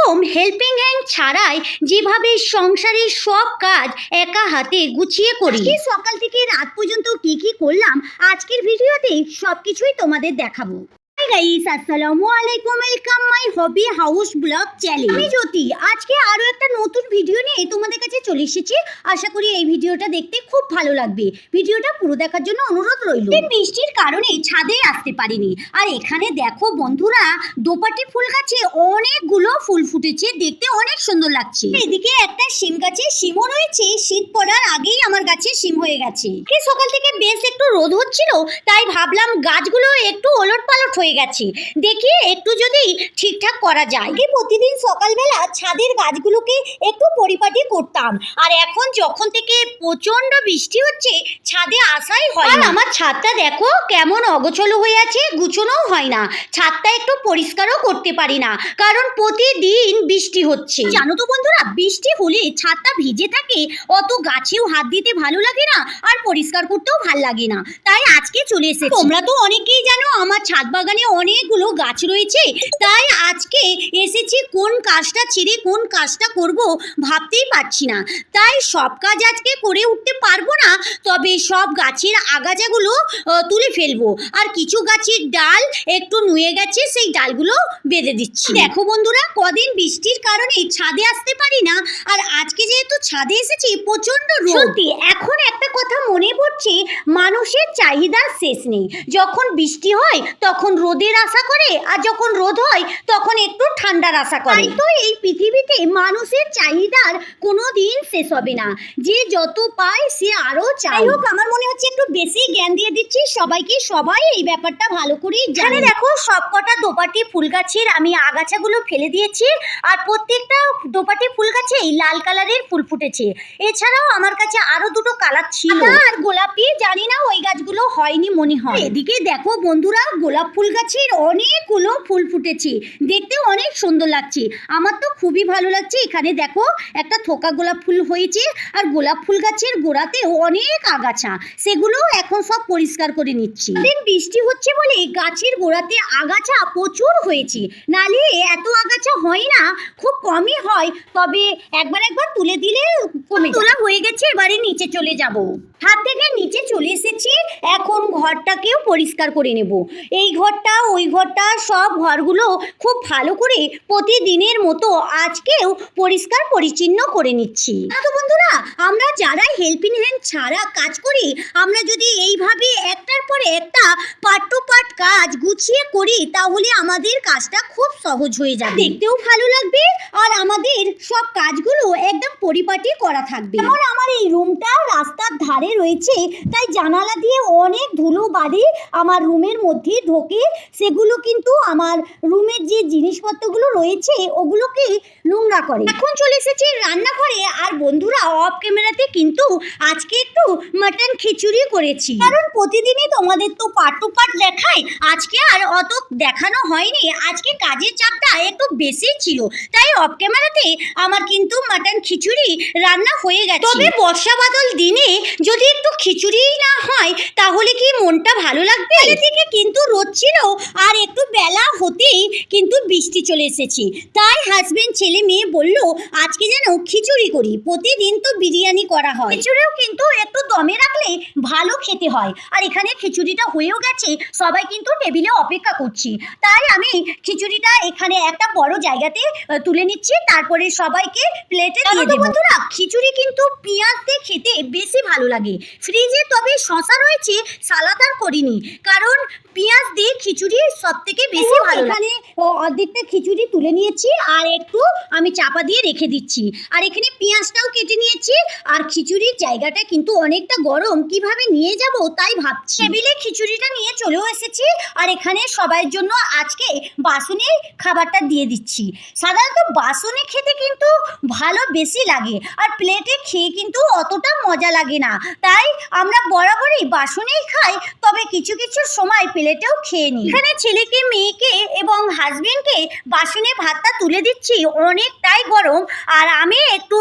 প্রথম helping hand ছাড়াই যেভাবে সংসারের সব কাজ একা হাতে গুছিয়ে করি, সকাল থেকে রাত পর্যন্ত কি কি করলাম আজকের ভিডিওতে সবকিছুই তোমাদের দেখাবো। গাইস আসসালামু আলাইকুম, welcome my hobby house blog channel. আমি জ্যোতি আজকে আরো একটা নতুন ভিডিও নিয়ে তোমাদের কাছে চলে এসেছি। আশা করি এই ভিডিওটা দেখতে খুব ভালো লাগবে। ভিডিওটা পুরো দেখার জন্য অনুরোধ রইল। বৃষ্টির কারণে ছাদে আসতে পারিনি। আর এখানে দেখো বন্ধুরা, দোপাটি ফুল গাছে অনেকগুলো ফুল ফুটেছে, দেখতে অনেক সুন্দর লাগছে। এদিকে একটা শিম গাছে শিমও রয়েছে, শীত পড়ার আগেই আমার গাছে শিম হয়ে গেছে। সকাল থেকে বেশ একটু রোদ হচ্ছিল, তাই ভাবলাম গাছগুলো একটু ওলট পালট হয়ে গেছে, দেখি একটু যদি ঠিকঠাক করা যায়। প্রতিদিন সকালবেলা ছাদের গাছগুলোকে একটু পরিপাটি করতাম, আর এখন যখন থেকে প্রচন্ড বৃষ্টি হচ্ছে ছাদে আসাই হয় না। আমার ছাদটা দেখো কেমন অগোছলো হয়ে আছে, গুছানোও হয় না। ছাদটা একটু পরিষ্কারও করতে পারি না, কারণ প্রতিদিন বৃষ্টি হচ্ছে। জানো তো বন্ধুরা, বৃষ্টি হলে ছাদটা ভিজে থাকে, অত গাছেও হাত দিতে ভালো লাগে না, আর পরিষ্কার করতেও ভালো লাগে না। তাই আজকে চলে এসেছি। তোমরা তো অনেকেই জানো আমার ছাদ বাগানে অনেকগুলো গাছ রয়েছে, তাই আজকে এসেছি। কোন কাজটা ছেড়ে কোন কাজটা করব ভাবতেই পারছি না, তাই সব কাজ আজকে করে উঠতে পারবো না। তবে সব গাছের আগাছাগুলো তুলে ফেলবো, আর কিছু গাছের ডাল একটু নুয়ে গেছে, সেই ডালগুলো বেঁধে দিচ্ছি। দেখো বন্ধুরা, কদিন বৃষ্টির কারণে ছাদে আসতে পারি না, আর আজকে যেহেতু ছাদে এসেছি প্রচন্ড রোদ। এখন একটা কথা মনে পড়ছে, মানুষের চাহিদার শেষ নেই। যখন বৃষ্টি হয় তখন রোদের আশা করে, আর যখন রোদ হয় তখন একটু ঠান্ডার আশা করে। তো এই পৃথিবীতে মানুষের চাহিদার কোনো দিন শেষ হবে না, যে যত পায় সে আরো চাই। হোক, আমার মনে হচ্ছে একটু বেশি জ্ঞান দিয়ে দিচ্ছি সবাইকে, সবাই এই ব্যাপারটা ভালো করেই জানে। দেখো সবকটা দোপাটি ফুল গাছের আমি আগাছাগুলো ফেলে দিয়েছি, আর প্রত্যেকটা দোপাটি ফুল গাছে লাল কালারের ফুল ফুটেছে। এছাড়াও আমার কাছে আরো দুটো কালার ছিল, আর গোলাপি, জানি না ওই গাছগুলো হয়নি মনে হয়। এদিকে দেখো বন্ধুরা, গোলাপ ফুল গাছের অনেকগুলো ফুল ফুটেছে, দেখতে অনেক সুন্দর লাগছে। আমার তো খুবই ভালো লাগছে। এখানে দেখো একটা থোকা গোলাপ ফুল হয়েছে, আর গোলাপ ফুল গাছের গোড়াতেও অনেক আগাছা, সেগুলো এখন সব পরিষ্কার করে নিচ্ছি। বৃষ্টি হচ্ছে বলে গাছের গোড়াতে আগাছা প্রচুর হয়েছে, নালে এত আগাছা হয় না, খুব কমই হয়। তবে একবার তুলে দিলে কমে তোলা হয়ে গেছে। এবারে নিচে চলে যাব। হাত থেকে নিচে চলে এসেছি, এখন ঘরটাকেও পরিষ্কার করে নেব। এই ঘরটা ওই ঘরটা সব ঘরগুলো খুব ভালো করে প্রতিদিনের মতো আজকেও পরিষ্কার পরিচ্ছন্ন করে নিচ্ছি। তো বন্ধুরা, আমরা যারা হেল্পিং হ্যান্ড ছাড়া কাজ করি, আমরা যদি এইভাবে একটার পরে একটা পার্ট টু পার্ট কাজ গুছিয়ে করি, তাহলে আমাদের কাজটা খুব সহজ হয়ে যাবে, দেখতেও ভালো লাগবে, আর আমাদের সব কাজগুলো একদম পরিপাটি করা থাকবে। যেমন আমার এই রুমটা রাস্তার ধারে রয়েছে, তাই জানালা দিয়ে অনেক ধুলো বালি আমার রুমের মধ্যে ঢোকে, সেগুলো কিন্তু আমার রুমের যে জিনিসপত্রগুলো রয়েছে ওগুলোকে নোংরা করে। এখন চলে এসেছি রান্নাঘরে, আর বন্ধুরা অফ ক্যামেরাতে কিন্তু আজকে একটু মাটন খিচুড়ি করেছি, কারণ প্রতিদিনই তোমাদের তো পার্ট টু পার্ট দেখাই, আজকে আর অত দেখানো হয়নি। আজকে কাজের চাপটা একটু বেশি ছিল, তাই অফ ক্যামেরাতে আমার কিন্তু মাটন খিচুড়ি রান্না হয়ে গেছে। তবে বর্ষা বাদল দিনে যদি একটু খিচুড়ি না হয় তাহলে কি মনটা ভালো লাগবে? এদিকে কিন্তু রোদ ছিল, আর একটু বেলা হতেই কিন্তু বৃষ্টি চলে এসেছে। তাই হাজবেন্ড ছেলে মেয়ে বললো আজকে যেন খিচুড়ি করি। প্রতিদিন তো বিরিয়ানি করা হয়, খিচুড়িও কিন্তু একটু দমে রাখলে ভালো খেতে হয়। আর এখানে খিচুড়িটা হয়েও গেছে, সবাই কিন্তু টেবিলে অপেক্ষা করছি, তাই আমি খিচুড়িটা এখানে একটা বড় জায়গাতে তুলে নিচ্ছি, তারপরে সবাইকে প্লেটে দিয়ে দেব। বন্ধুরা, খিচুড়ি কিন্তু পেঁয়াজ দিয়ে খেতে বেশি ভালো লাগে। ফ্রিজে তবে শশা রয়েছে, সালাদ আর করিনি, কারণ পেঁয়াজ দিয়ে খিচুড়ি সব থেকে বেশি ভালো। এখানে অর্ধেকটা খিচুড়ি তুলে নিয়েছি, আর একটু আমি চাপা দিয়ে রেখে দিচ্ছি, আর এখানে পেঁয়াজটাও কেটে নিয়েছি। আর খিচুড়ির জায়গাটা কিন্তু অনেকটা গরম, কিভাবে নিয়ে যাব তাই ভাবছি। টেবিলে খিচুড়িটা নিয়ে চলেও এসেছি, আর এখানে সবার জন্য আজকে বাসনে খাবারটা দিয়ে দিচ্ছি। সাধারণত বাসনে খেতে কিন্তু ভালো বেশি লাগে, আর প্লেটে খেয়ে কিন্তু অতটা মজা লাগে না, তাই আমরা বরাবরই বাসনেই খাই, তবে কিছু কিছু সময় প্লেটেও খেয়ে নিই। এখানে ছেলেকে মেয়েকে এবং হাজবেন্ডকে বাসনে ভাতটা তুলে দিচ্ছি, অনেকটাই গরম, আর আমি একটু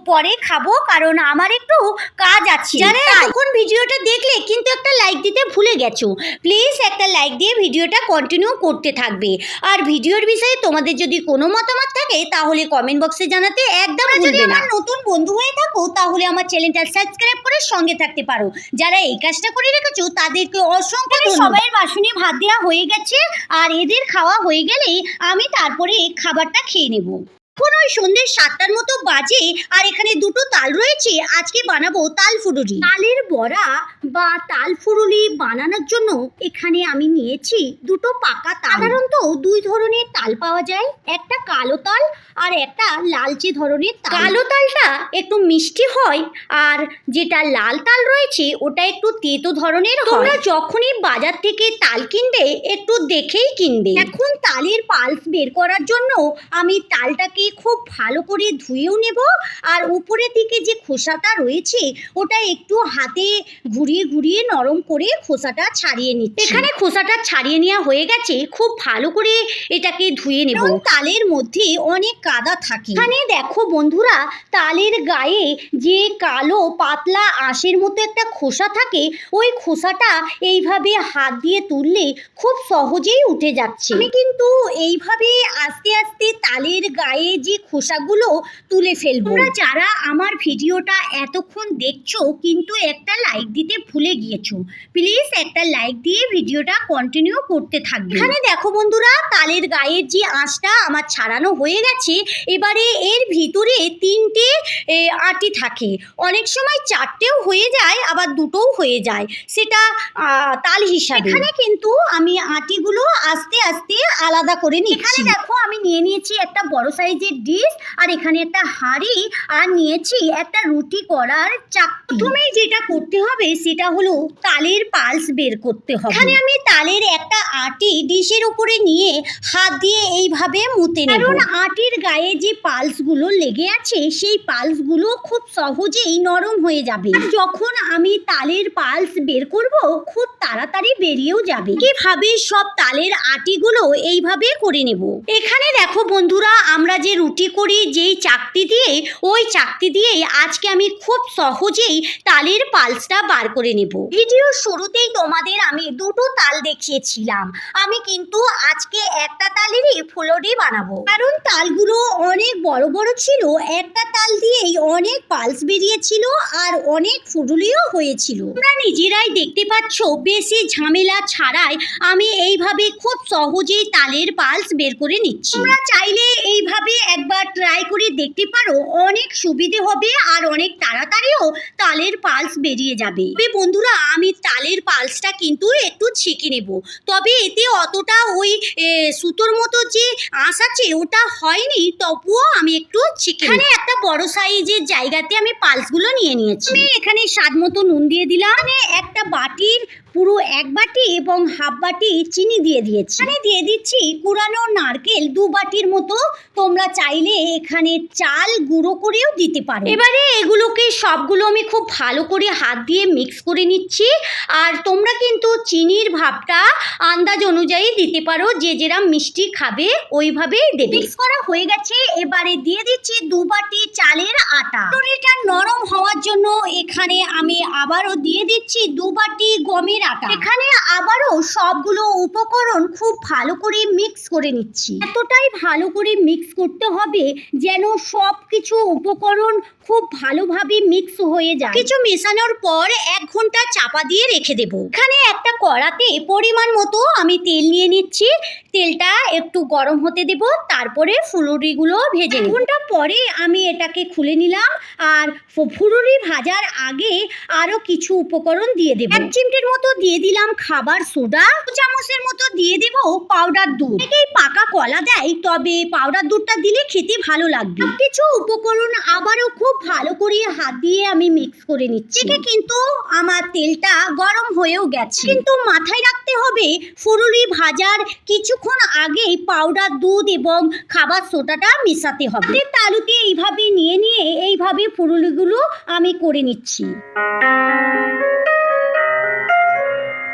পরে খাবো কারণ আমার একটু কাজ আছে। যারা এতক্ষণ ভিডিওটা দেখলে কিন্তু একটা লাইক দিতে ভুলে গেছো, প্লিজ একটা লাইক দিয়ে ভিডিওটা কন্টিনিউ করতে থাকবে। আর ভিডিওর বিষয়ে তোমাদের যদি কোনো মতামত থাকে তাহলে কমেন্ট বক্সে জানাতে একদম ভুলবে না। নতুন বন্ধু হয়ে থাকো তাহলে আমার চ্যানেলটা সাবস্ক্রাইব করে সঙ্গে থাকতে পারো। যারা এই কাজটা করে রেখেছো তাদেরকে অসংখ্য ধন্যবাদ। সবাইয়ের বাসনে ভাত দেওয়া হয়ে গেছে, আর এদের খাওয়া হয়ে গেলেই আমি তারপরে খাবারটা খেয়ে নেব। এখন ওই সন্ধ্যে 7টার মতো বাজে, আর এখানে দুটো তাল রয়েছে। আজকে বানাবো তাল ফুরুলি। তালের বড়া বা তাল ফুরুলি বানানোর জন্য এখানে আমি নিয়েছি দুটো পাকা তাল। সাধারণত দুই ধরনের তাল পাওয়া যায়, একটা কালো তাল আর একটা লালচে ধরনের তাল। কালো তালটা একটু মিষ্টি হয়, আর যেটা লাল তাল রয়েছে ওটা একটু তেতো ধরনের হয়। তোমরা যখনই বাজার থেকে তাল কিনবে একটু দেখেই কিনবে। এখন তালের পাল্স বের করার জন্য আমি তালটাকে খুব ভালো করে ধুয়েও নেব, আর উপরের দিকে যে খোসাটা রয়েছে ওটা একটু হাতে ঘুরিয়ে ঘুরিয়ে নরম করে খোসাটা ছাড়িয়ে নিচ্ছি। এখানে খোসাটা ছাড়িয়ে নেওয়া হয়ে গেছে, খুব ভালো করে এটাকে ধুয়ে নেব। তালের মধ্যে অনেক কাদা থাকে। এখানে দেখো বন্ধুরা, তালের গায়ে যে কালো পাতলা আঁশের মতো একটা খোসা থাকে, ওই খোসাটা এইভাবে হাত দিয়ে তুললে খুব সহজেই উঠে যাচ্ছে। আমি কিন্তু এইভাবে আস্তে আস্তে তালের গায়ে যে খোসাগুলো তুলে ফেলবো। তোমরা যারা আমার ভিডিওটা এতক্ষণ দেখছো কিন্তু একটা লাইক দিতে ভুলে গিয়েছো, প্লিজ একটা লাইক দিয়ে ভিডিওটা কন্টিনিউ করতে থাকবে। এখানে দেখো বন্ধুরা, তালের গায়ের যে আঁশটা আমার ছাড়ানো হয়ে গেছে। এবারে এর ভিতরে 3টে আটি থাকে, অনেক সময় 4টেও হয়ে যায়, আবার 2টোও হয়ে যায়, সেটা তাল হিসাবে। এখানে কিন্তু আমি আটিগুলো আস্তে আস্তে আলাদা করে নিচ্ছি। এখানে দেখো আমি নিয়ে নিয়েছি একটা বড় সাইজের ডিশ, আর এখানে একটা হাঁড়ি, আর নিয়েছি একটা রুটি করার চাকতি। প্রথমেই যেটা করতে হবে সেটা হলো তালের পাল্স বের করতে হবে। এখানে আমি তালের একটা আটি ডিশের উপরে নিয়ে হাত দিয়ে এইভাবে মুতে নেব, কারণ আটির গায়ে যে পালসগুলো লেগে আছে সেই পালসগুলো খুব সহজেই নরম হয়ে যাবে। যখন আমি তালের পালস বের করব খুব তাড়াতাড়ি বেরিয়েও যাবে। কিভাবে সব তালের আটিগুলো এইভাবে করে নেব। এখানে দেখো বন্ধুরা, আমরা যে রুটি করি যেই চাকতি দিয়ে, ওই চাকতি দিয়ে আজকে আমি খুব সহজেই তালের পালসটা বার করে নেব। ভিডিওর শুরুতেই তোমাদের আমি দুটো তাল দেখিয়েছিলাম, আমি কিন্তু আজকে একটা তালেরই ফুলুরি বানাবো, কারণ তালগুলো অনেক বড় বড় ছিল। একটা তাল দিয়েই অনেক পালস বেরিয়েছিল, আর অনেক ফুলুরিও হয়েছিল। তোমরা নিজেরাই দেখতে পাচ্ছ, বেশি ঝামেলা ছাড়াই আমি এইভাবে খুব সহজেই তালের পালস বের করে নিচ্ছি। তোমরা চাইলে এইভাবে একবার ট্রাই করে দেখতে পারো, অনেক সুবিধে হবে, আর অনেক তাড়াতাড়িও তালের পালস বেরিয়ে যাবে। বন্ধুরা, আমি তালের পালসটা কিন্তু একটু ছেঁকে নেব, তবে এতে অতটা ওই সুতোর মতো যে আঁশ আছে ওটা হয়নি, তবুও আমি একটু ছেঁকে। এখানে একটা বড় সাইজের জায়গাতে আমি পালসগুলো নিয়ে নিয়েছি। আমি এখানে স্বাদ মতো নুন দিয়ে দিলাম, একটা বাটির পুরো 1 বাটি এবং হাফ বাটি চিনি দিয়ে দিয়েছি। এখানে দিয়ে দিচ্ছি কুড়ানো নারকেল 2 বাটির মতো। তোমরা চাইলে এখানে চাল গুঁড়ো করেও দিতে পারো। এবারে এগুলোকে সবগুলো আমি খুব ভালো করে হাত দিয়ে মিক্স করে নিচ্ছি। আর তোমরা কিন্তু চিনির ভাবটা আন্দাজ অনুযায়ী দিতে পারো, যে যেরকম মিষ্টি খাবে ওইভাবেই দেবে। মিক্স করা হয়ে গেছে, এবারে দিয়ে দিচ্ছি 2 বাটি চালের আটা। এটা নরম হওয়ার জন্য এখানে আমি আবারও দিয়ে দিচ্ছি 2 বাটি গমের আটা। এখানে আবারও সবগুলো উপকরণ খুব ভালো করে মিক্স করে নিচ্ছি। এতটাই ভালো করে মিক্স করতে হবে যেন সব কিছু উপকরণ খুব ভালোভাবে মিক্স হয়ে যায়। কিছু মেশানোর পর 1 ঘন্টা চাপা দিয়ে রেখে দেব। এখানে একটা কড়াতে পরিমাণ মতো আমি তেল নিয়ে নিচ্ছি। তেলটা একটু গরম হতে দেব, তারপরে ফুলুরিগুলো ভেজে নেব। 1 ঘন্টা পরে আমি এটাকে খুলে নিলাম, আর ফুলুরি ভাজার আগে আরো কিছু উপকরণ দিয়ে দেব। 1 চিমটির মতো দিয়ে দিলাম খাবার সোডা, 2 চামচের মতো দিয়ে দেব পাউডার দুধ। এটাই পাকা কলা দেয়, তবে পাউডার দুধটা দিলে খেতে ভালো লাগবে। কিছু উপকরণ আবারও খুব ভালো করে হাত দিয়ে আমি মিক্স করে নিচ্ছি। এটা কিন্তু আমার তেলটা গরম হয়েও গেছে, কিন্তু মাথায় রাখতে হবে ফুলুরি ভাজার কিছুক্ষণ আগেই পাউডার দুধ এবং খাবার সোডাটা মেশাতে হবে। তালুতে এইভাবে নিয়ে এইভাবে ফুলুরিগুলো আমি করে নিচ্ছি।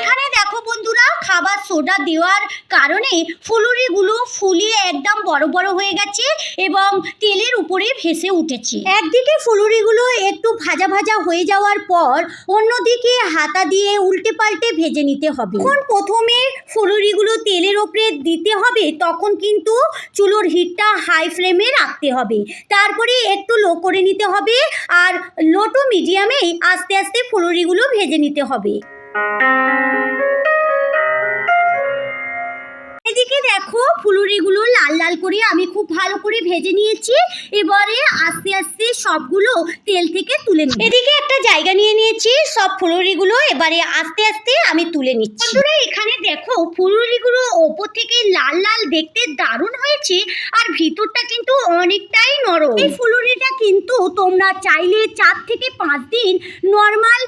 এখানে দেখো বন্ধুরা, খাবার সোডা দেওয়ার কারণে ফুলুরিগুলো ফুলে একদম বড় বড় হয়ে গেছে এবং তেলের উপরে ভেসে উঠেছে। একদিকে ফুলুরিগুলো একটু ভাজা ভাজা হয়ে যাওয়ার পর অন্যদিকে হাতা দিয়ে উল্টে পাল্টে ভেজে নিতে হবে। যখন প্রথমে ফুলুরিগুলো তেলের ওপরে দিতে হবে তখন কিন্তু চুলোর হিটটা হাই ফ্লেমে রাখতে হবে, তারপরে একটু লো করে নিতে হবে আর লো টু মিডিয়ামেই আস্তে আস্তে ফুলুরিগুলো ভেজে নিতে হবে। এদিকে দেখো ফুলুরিগুলো লাল লাল করে আমি খুব ভালো করে ভেজে নিয়েছি। এবারে আস্তে আস্তে সবগুলো তেল থেকে তুলে নিই। এদিকে একটা জায়গা নিয়ে নিয়েছি, সব ফুলুরিগুলো এবারে আস্তে আস্তে আমি তুলে নিচ্ছি। বন্ধুরা এখানে দেখো ফুলুরিগুলো ওপর থেকে লাল লাল দেখতে দারুণ হয়েছে আর ভিতরটা কিন্তু অনেকটাই নরম। এই ফুলুরিটা কিন্তু তোমরা চাইলে 4 থেকে 5 দিন নর্মাল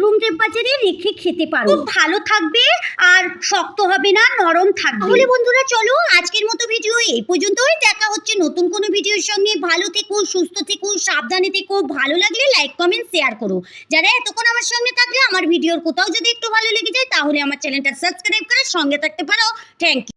রুম টেম্পারেচারে রেখে খেতে পারো, খুব ভালো থাকবে আর শক্ত হবে না, নরম থাকবে। তাহলে বন্ধুরা চলো আজকের মতো ভিডিও এই পর্যন্তই, দেখা হচ্ছে নতুন কোনো ভিডিওর সঙ্গে। ভালো থেকো, সুস্থ থেকো, সাবধানে থেকো। ভালো লাগলে লাইক কমেন্ট শেয়ার করো। যারা এতক্ষণ আমার সঙ্গে থাকলে আমার ভিডিওর কোথাও যদি একটু ভালো লেগে যায় তাহলে আমার চ্যানেলটা সাবস্ক্রাইব করে সঙ্গে থাকতে পারো। Thank you.